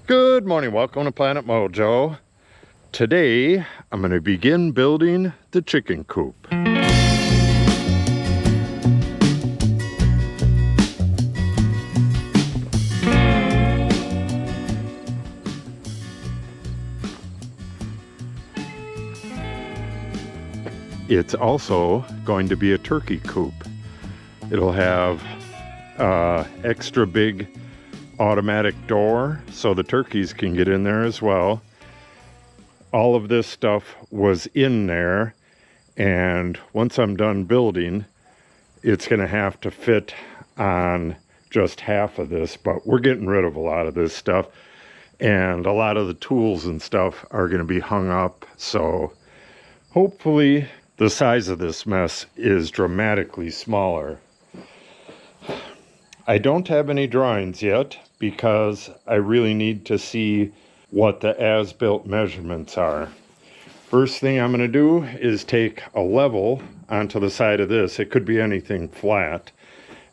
Good morning, welcome to Planet Mojo. Today, I'm going to begin building the chicken coop. It's also going to be a turkey coop. It'll have extra big automatic door so the turkeys can get in there as well. All of this stuff was in there, and once I'm done building, it's going to have to fit on just half of this, but we're getting rid of a lot of this stuff, and a lot of the tools and stuff are going to be hung up, so hopefully the size of this mess is dramatically smaller. I don't have any drawings yet because I really need to see what the as-built measurements are. First thing I'm going to do is take a level onto the side of this. It could be anything flat.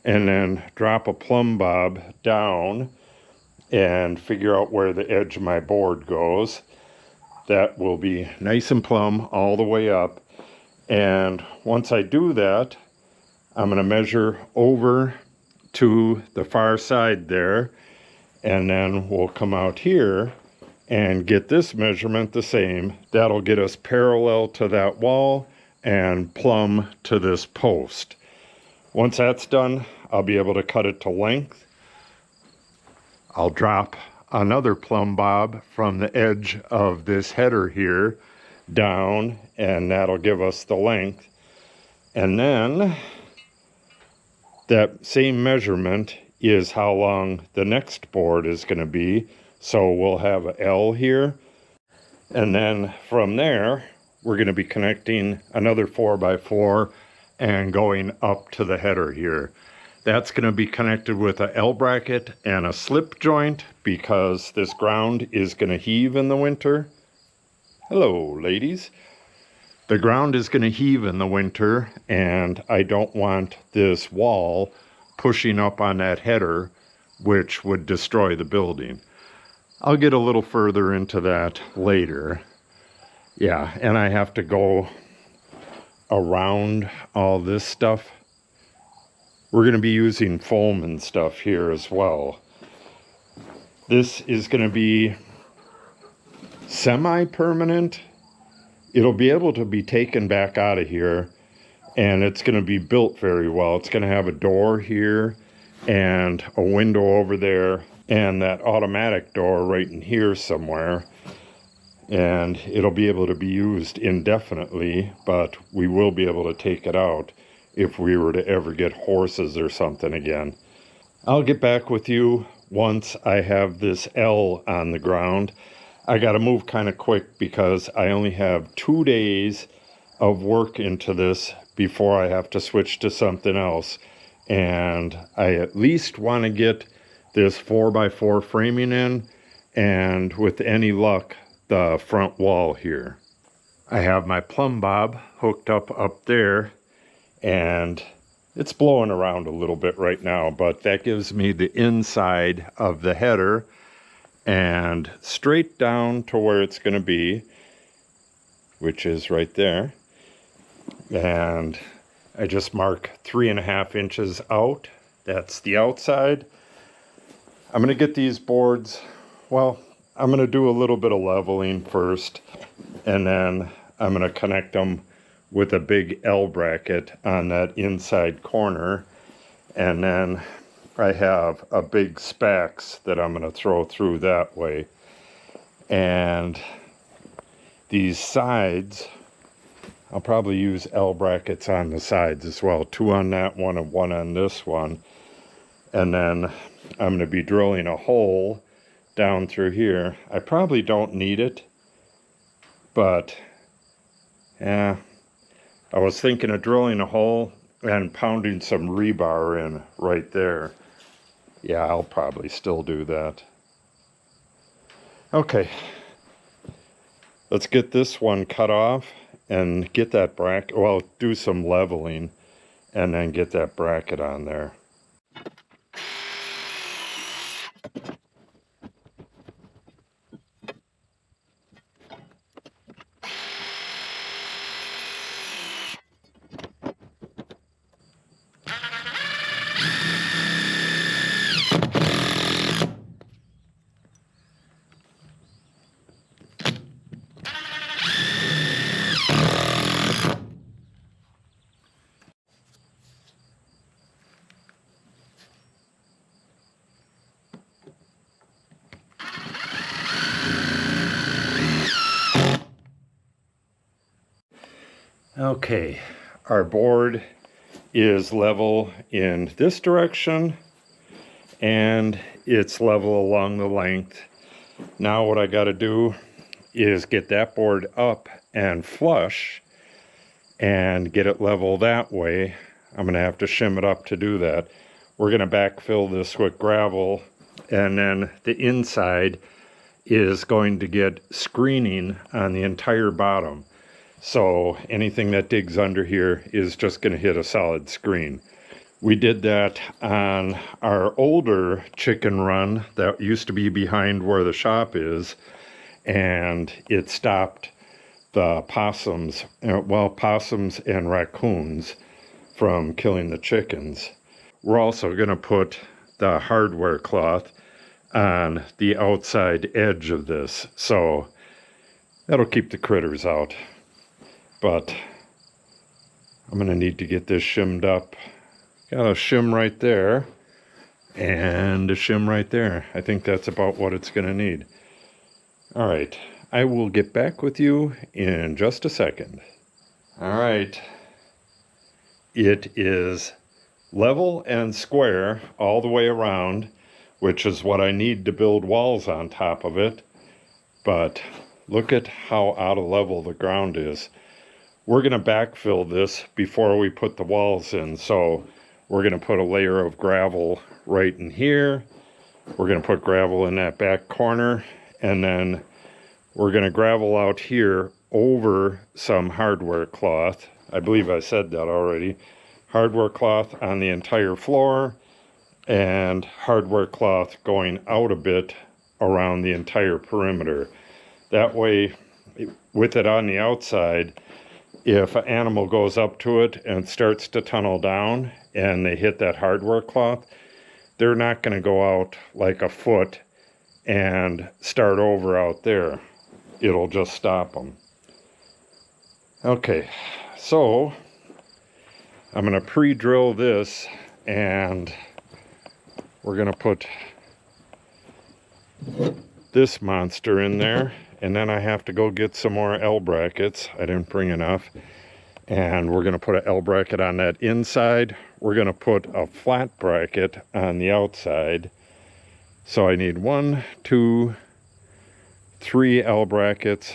And then drop a plumb bob down and figure out where the edge of my board goes. That will be nice and plumb all the way up. And once I do that, I'm going to measure over to the far side there. And then we'll come out here and get this measurement the same. That'll get us parallel to that wall and plumb to this post. Once that's done, I'll be able to cut it to length. I'll drop another plumb bob from the edge of this header here down, and that'll give us the length. And then that same measurement is how long the next board is going to be. So we'll have an L here. And then from there, we're going to be connecting another 4x4 and going up to the header here. That's going to be connected with a L bracket and a slip joint because this ground is going to heave in the winter. Hello, ladies. The ground is going to heave in the winter, and I don't want this wall pushing up on that header, which would destroy the building. I'll get a little further into that later. Yeah, and I have to go around all this stuff. We're going to be using foam and stuff here as well. This is going to be semi-permanent. It'll be able to be taken back out of here, and it's going to be built very well. It's going to have a door here and a window over there and that automatic door right in here somewhere. And it'll be able to be used indefinitely, but we will be able to take it out if we were to ever get horses or something again. I'll get back with you once I have this L on the ground. I got to move kind of quick because I only have 2 days of work into this before I have to switch to something else. And I at least want to get this 4x4 framing in, and with any luck, the front wall here. I have my plumb bob hooked up there, and it's blowing around a little bit right now, but that gives me the inside of the header and straight down to where it's going to be, which is right there. And I just mark 3.5 inches out. That's the outside. I'm going to get these boards, well, I'm going to do a little bit of leveling first, and then I'm going to connect them with a big L bracket on that inside corner. And then I have a big spax that I'm going to throw through that way. And these sides, I'll probably use L brackets on the sides as well. 2 on that one and 1 on this one. And then I'm going to be drilling a hole down through here. I probably don't need it, but yeah, I was thinking of drilling a hole and pounding some rebar in right there. Yeah, I'll probably still do that. Okay, let's get this one cut off and get that bracket, well, do some leveling and then get that bracket on there. Okay, our board is level in this direction and it's level along the length. Now what I got to do is get that board up and flush and get it level that way. I'm going to have to shim it up to do that. We're going to backfill this with gravel, and then the inside is going to get screening on the entire bottom. So anything that digs under here is just going to hit a solid screen. We did that on our older chicken run that used to be behind where the shop is, and it stopped the possums, possums and raccoons from killing the chickens. We're also going to put the hardware cloth on the outside edge of this, so that'll keep the critters out. But I'm going to need to get this shimmed up. Got a shim right there and a shim right there. I think that's about what it's going to need. All right, I will get back with you in just a second. All right, it is level and square all the way around, which is what I need to build walls on top of it. But look at how out of level the ground is. We're going to backfill this before we put the walls in. So we're going to put a layer of gravel right in here. We're going to put gravel in that back corner. And then we're going to gravel out here over some hardware cloth. I believe I said that already. Hardware cloth on the entire floor, and hardware cloth going out a bit around the entire perimeter. That way, with it on the outside, if an animal goes up to it and starts to tunnel down and they hit that hardware cloth, they're not going to go out like a foot and start over out there. It'll just stop them. Okay, so I'm going to pre-drill this, and we're going to put this monster in there, and then I have to go get some more L brackets. I didn't bring enough. And we're going to put an L bracket on that inside. We're going to put a flat bracket on the outside. So I need 1, 2, 3 L brackets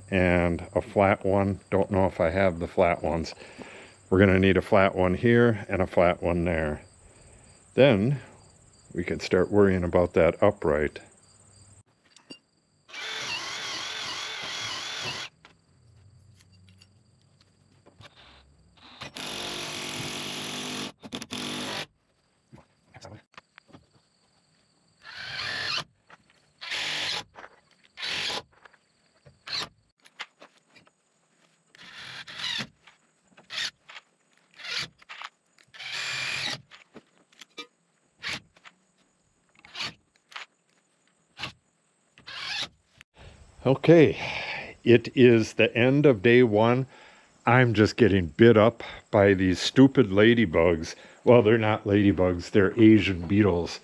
and a flat one. Don't know if I have the flat ones. We're going to need a flat one here and a flat one there. Then we can start worrying about that upright. Okay, it is the end of day 1. I'm just getting bit up by these stupid ladybugs. Well, they're not ladybugs, they're Asian beetles.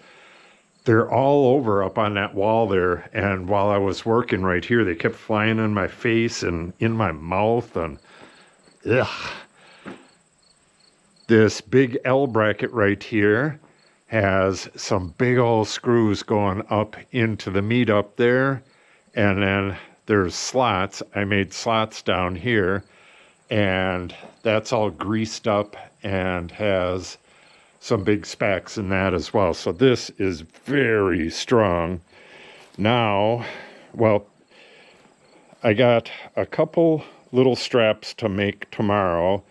They're all over up on that wall there, and while I was working right here, they kept flying in my face and in my mouth, and ugh. This big L bracket right here has some big old screws going up into the meat up there. And then there's slots. I made slots down here, and that's all greased up and has some big specs in that as well. So this is very strong. Now, well, I got a couple little straps to make tomorrow,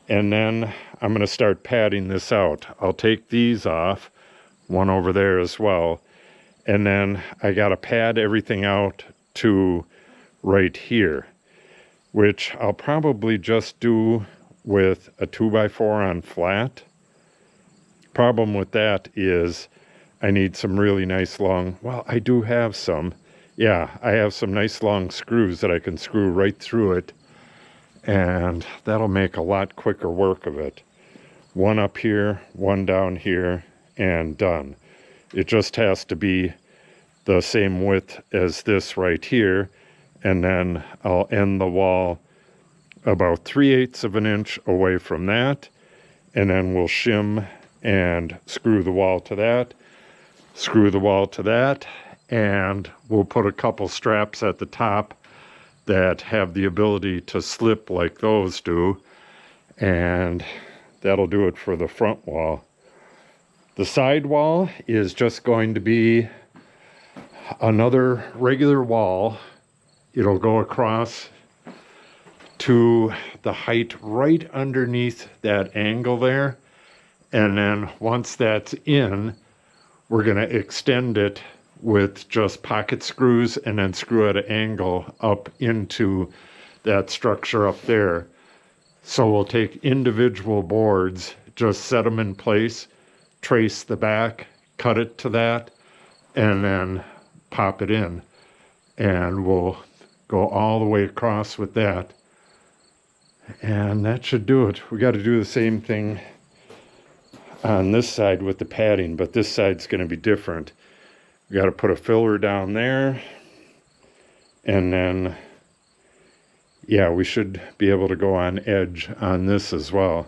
and then I'm going to start padding this out. I'll take these off, one over there as well. And then I got to pad everything out to right here, which I'll probably just do with a 2x4 on flat. Problem with that is I need some really nice long, well, I do have some. Yeah, I have some nice long screws that I can screw right through it, and that'll make a lot quicker work of it. One up here, one down here, and done. It just has to be the same width as this right here, and then I'll end the wall about 3/8 of an inch away from that, and then we'll shim and screw the wall to that, screw the wall to that, and we'll put a couple straps at the top that have the ability to slip like those do, and that'll do it for the front wall. The side wall is just going to be another regular wall. It'll go across to the height right underneath that angle there, and then once that's in, we're going to extend it with just pocket screws and then screw at an angle up into that structure up there. So we'll take individual boards, just set them in place, trace the back, cut it to that, and then pop it in. And we'll go all the way across with that. And that should do it. We got to do the same thing on this side with the padding, but this side's going to be different. We got to put a filler down there, and then yeah, we should be able to go on edge on this as well.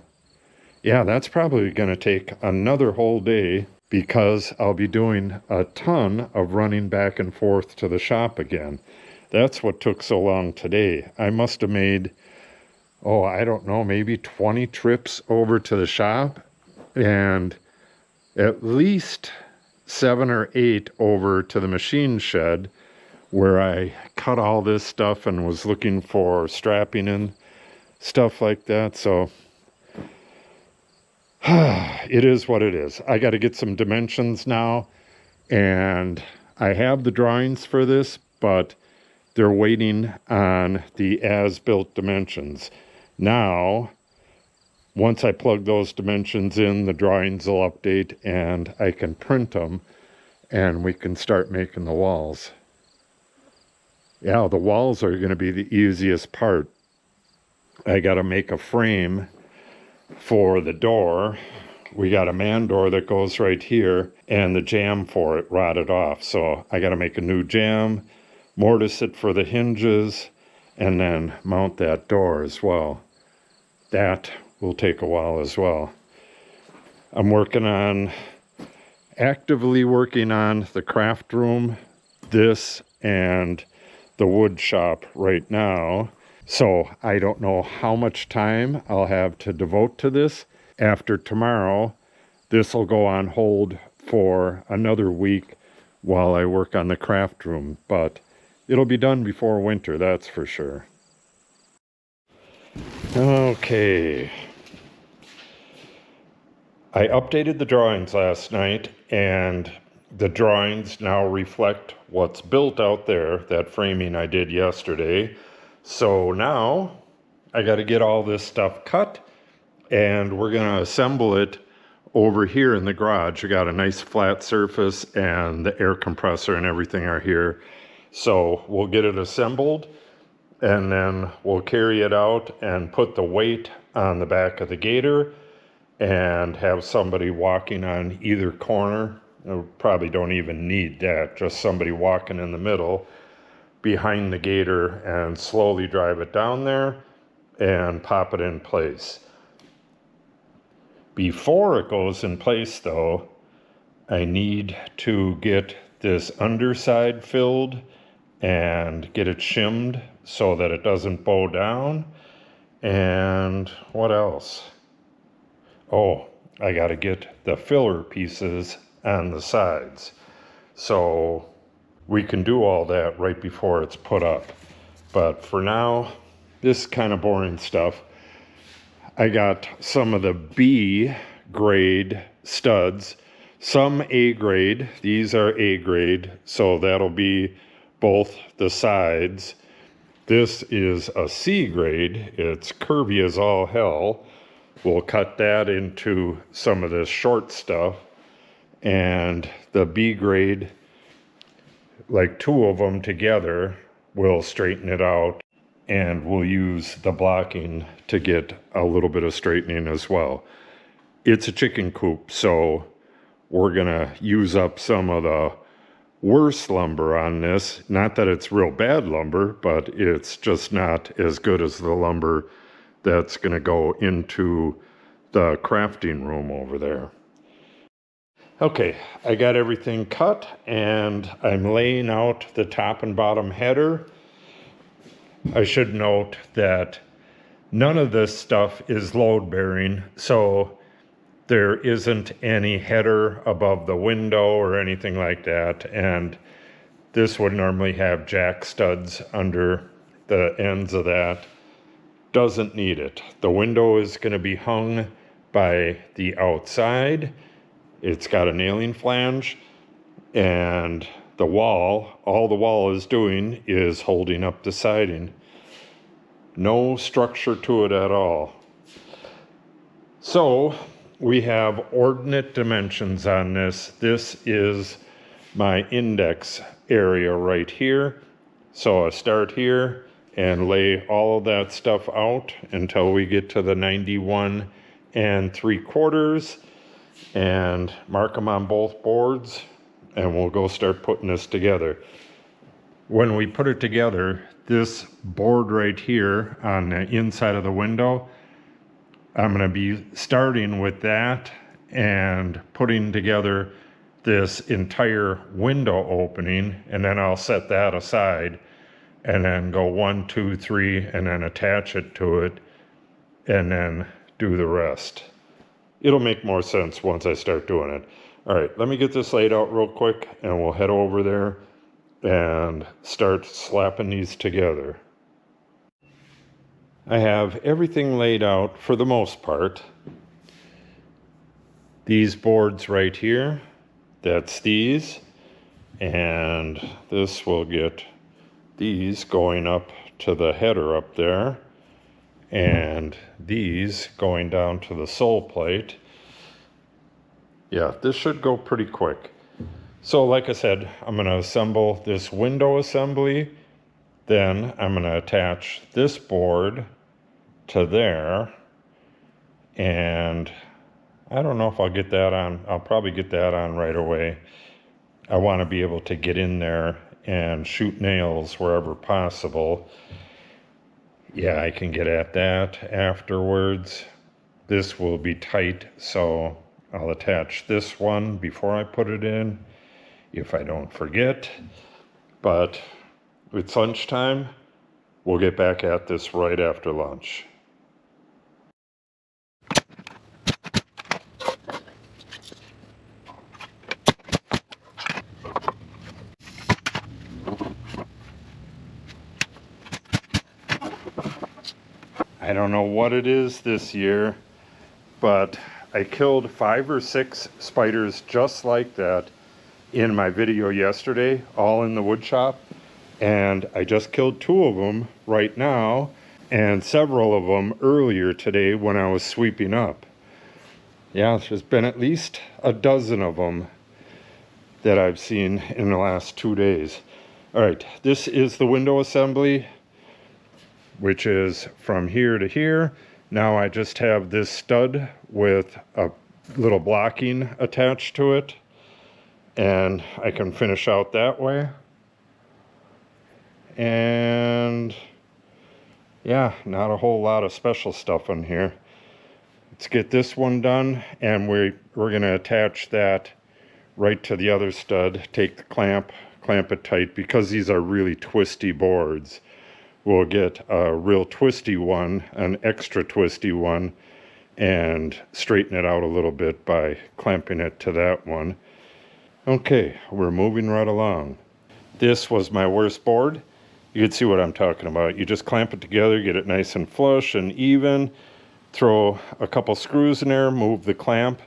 Yeah, that's probably going to take another whole day, because I'll be doing a ton of running back and forth to the shop again. That's what took so long today. I must have made, I don't know, maybe 20 trips over to the shop, and at least 7 or 8 over to the machine shed, where I cut all this stuff and was looking for strapping and stuff like that. So it is what it is. I got to get some dimensions now, and I have the drawings for this, but they're waiting on the as-built dimensions. Now, once I plug those dimensions in, the drawings will update and I can print them, and we can start making the walls. Yeah, the walls are going to be the easiest part. I got to make a frame for the door. We got a man door that goes right here, and the jamb for it rotted off. So I got to make a new jamb, mortise it for the hinges, and then mount that door as well. That will take a while as well. I'm actively working on the craft room, this, and the wood shop right now. So I don't know how much time I'll have to devote to this. After tomorrow, this will go on hold for another week while I work on the craft room, but it'll be done before winter, that's for sure. Okay. I updated the drawings last night, and the drawings now reflect what's built out there, that framing I did yesterday. So now I got to get all this stuff cut, and we're going to assemble it over here in the garage. We got a nice flat surface, and the air compressor and everything are here. So we'll get it assembled, and then we'll carry it out and put the weight on the back of the gator and have somebody walking on either corner. We probably don't even need that, just somebody walking in the middle behind the gator and slowly drive it down there and pop it in place. Before it goes in place though, I need to get this underside filled and get it shimmed so that it doesn't bow down. And what else? Oh, I got to get the filler pieces on the sides. So we can do all that right before it's put up. But for now, this is kind of boring stuff. I got some of the B grade studs, some A grade. These are A grade, so that'll be both the sides. This is a C grade. It's curvy as all hell. We'll cut that into some of this short stuff. And the B grade, like 2 of them together, we'll straighten it out, and we'll use the blocking to get a little bit of straightening as well. It's a chicken coop, so we're gonna use up some of the worse lumber on this. Not that it's real bad lumber, but it's just not as good as the lumber that's going to go into the crafting room over there. Okay, I got everything cut and I'm laying out the top and bottom header. I should note that none of this stuff is load bearing, so there isn't any header above the window or anything like that, and this would normally have jack studs under the ends of that. Doesn't need it. The window is going to be hung by the outside. It's got a nailing flange, and the wall, all the wall is doing is holding up the siding. No structure to it at all. So we have ordinate dimensions on this. This is my index area right here. So I start here and lay all of that stuff out until we get to the 91 3/4 and mark them on both boards, and we'll go start putting this together. When we put it together, this board right here on the inside of the window, I'm going to be starting with that and putting together this entire window opening, and then I'll set that aside and then go 1, 2, 3 and then attach it to it and then do the rest. It'll make more sense once I start doing it. All right, let me get this laid out real quick and we'll head over there and start slapping these together. I have everything laid out for the most part. These boards right here, that's these, and this will get these going up to the header up there, and these going down to the sole plate. Yeah, this should go pretty quick. So like I said, I'm going to assemble this window assembly, then I'm going to attach this board to there, and I don't know if I'll get that on. I'll probably get that on right away. I want to be able to get in there and shoot nails wherever possible. Yeah, I can get at that afterwards. This will be tight, so I'll attach this one before I put it in, if I don't forget. But it's lunchtime. We'll get back at this right after lunch. I don't know what it is this year, but I killed 5 or 6 spiders just like that in my video yesterday, all in the wood shop. And I just killed 2 of them right now, and several of them earlier today when I was sweeping up. Yeah, there's been at least a dozen of them that I've seen in the last 2 days. All right, this is the window assembly, which is from here to here. Now I just have this stud with a little blocking attached to it, and I can finish out that way. And yeah, not a whole lot of special stuff in here. Let's get this one done, and we're going to attach that right to the other stud. Take the clamp it tight, because these are really twisty boards. We'll get a real twisty one, an extra twisty one, and straighten it out a little bit by clamping it to that one. Okay, we're moving right along. This was my worst board. You can see what I'm talking about. You just clamp it together, get it nice and flush and even, throw a couple screws in there, move the clamp,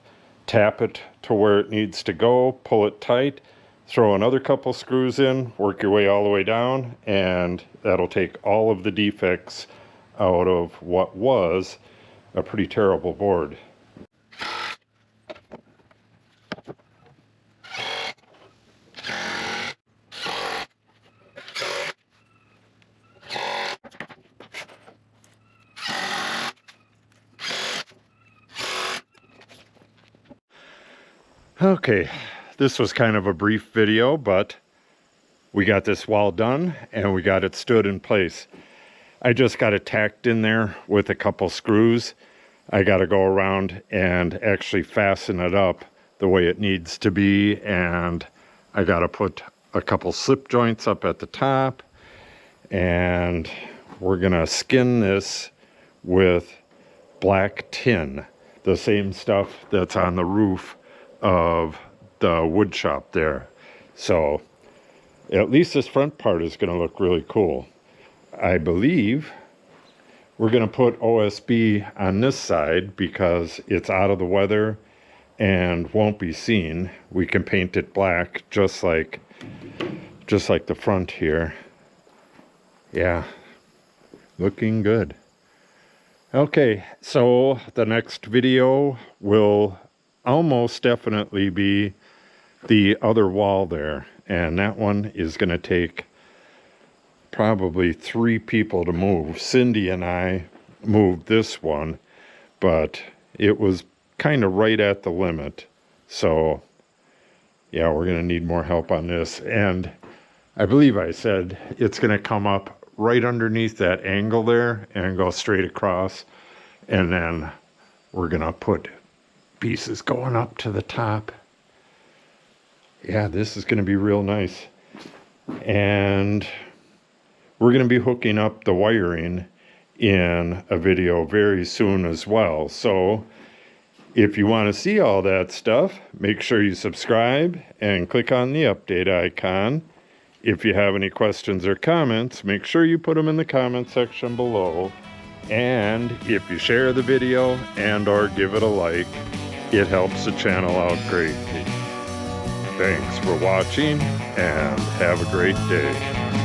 tap it to where it needs to go, pull it tight, throw another couple screws in, work your way all the way down, and that'll take all of the defects out of what was a pretty terrible board. Okay, this was kind of a brief video, but we got this wall done and we got it stood in place. I just got it tacked in there with a couple screws. I got to go around and actually fasten it up the way it needs to be, and I got to put a couple slip joints up at the top, and we're gonna skin this with black tin, the same stuff that's on the roof of the wood shop there. So at least this front part is going to look really cool. I believe we're going to put OSB on this side because it's out of the weather and won't be seen. We can paint it black just like the front here. Yeah, looking good. Okay, so the next video will almost definitely be the other wall there, and that one is going to take probably 3 people to move. Cindy and I moved this one, but it was kind of right at the limit. So yeah, we're going to need more help on this. And I believe I said it's going to come up right underneath that angle there and go straight across. And then we're going to put pieces going up to the top. Yeah, this is going to be real nice. And we're going to be hooking up the wiring in a video very soon as well. So if you want to see all that stuff, make sure you subscribe and click on the update icon. If you have any questions or comments, make sure you put them in the comment section below. And if you share the video and or give it a like, it helps the channel out greatly. Thanks for watching and have a great day.